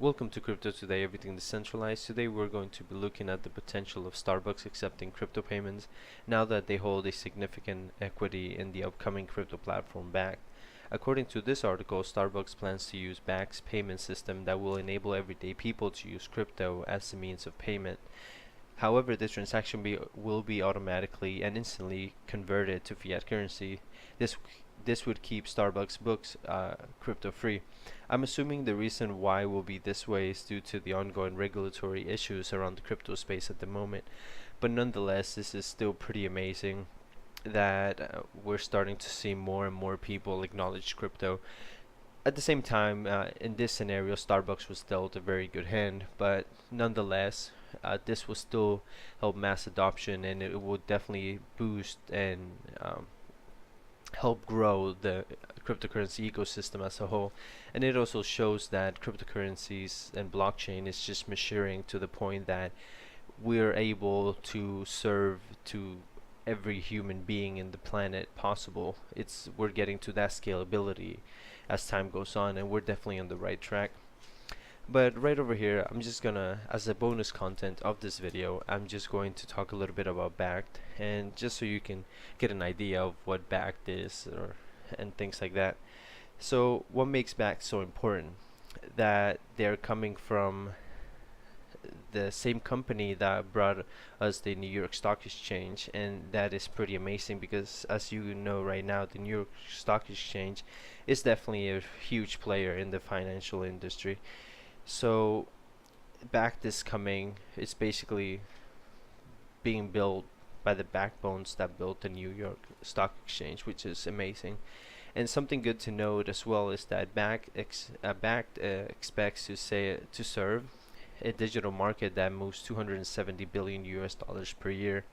Welcome to Crypto Today, everything decentralized. Today we're going to be looking at the potential of Starbucks accepting crypto payments now that they hold a significant equity in the upcoming crypto platform Bakkt. According to this article, Starbucks plans to use Bakkt's payment system that will enable everyday people to use crypto as a means of payment. However, the transaction will be automatically and instantly converted to fiat currency. This would keep Starbucks books crypto free. I'm assuming the reason why will be this way is due to the ongoing regulatory issues around the crypto space at the moment. But nonetheless, this is still pretty amazing that we're starting to see more and more people acknowledge crypto. At the same time, in this scenario, Starbucks was dealt a very good hand, but nonetheless, this will still help mass adoption, and it will definitely boost and help grow the cryptocurrency ecosystem as a whole. And it also shows that cryptocurrencies and blockchain is just maturing to the point that we're able to serve to every human being in the planet possible. We're getting to that scalability as time goes on, and we're definitely on the right track. But right over here, I'm just gonna, as a bonus content of this video, I'm just going to talk a little bit about Bakkt, and just so you can get an idea of what Bakkt is and things like that. So what makes Bakkt so important? That they're coming from the same company that brought us the New York Stock Exchange, and that is pretty amazing because, as you know right now, the New York Stock Exchange is definitely a huge player in the financial industry. So Bakkt is coming. It's basically being built by the backbones that built the New York Stock Exchange, which is amazing. And something good to note as well is that Bakkt expects to serve a digital market that moves 270 billion US dollars per year.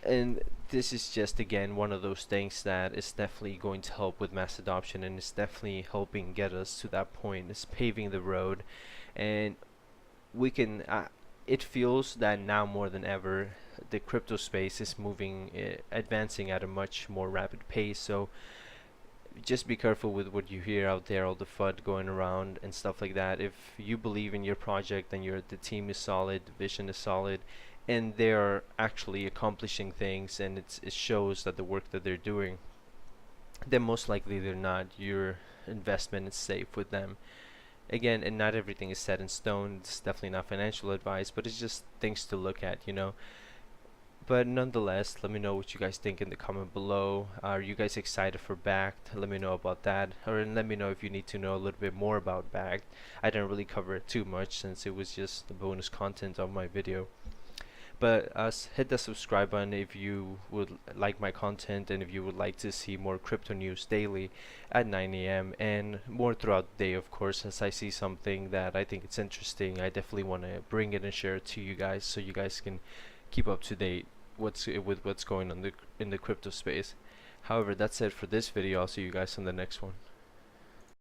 And this is just again one of those things that is definitely going to help with mass adoption, and it's definitely helping get us to that point. It's paving the road, and we can it feels that now more than ever the crypto space is advancing at a much more rapid pace. So just be careful with what you hear out there, all the FUD going around and stuff like that. If you believe in your project and the team is solid, the vision is solid, and they're actually accomplishing things, and it shows that the work that they're doing, then most likely they're not, your investment is safe with them. Again, and not everything is set in stone. It's definitely not financial advice, but it's just things to look at, But nonetheless, let me know what you guys think in the comment below. Are you guys excited for Bakkt? Let me know about that, or let me know if you need to know a little bit more about Bakkt. I didn't really cover it too much since it was just the bonus content of my video. But hit the subscribe button if you would like my content, and if you would like to see more crypto news daily at 9 a.m. and more throughout the day, of course. As I see something that I think it's interesting, I definitely want to bring it and share it to you guys, so you guys can keep up to date with what's going on in the crypto space. However, that's it for this video. I'll see you guys on the next one.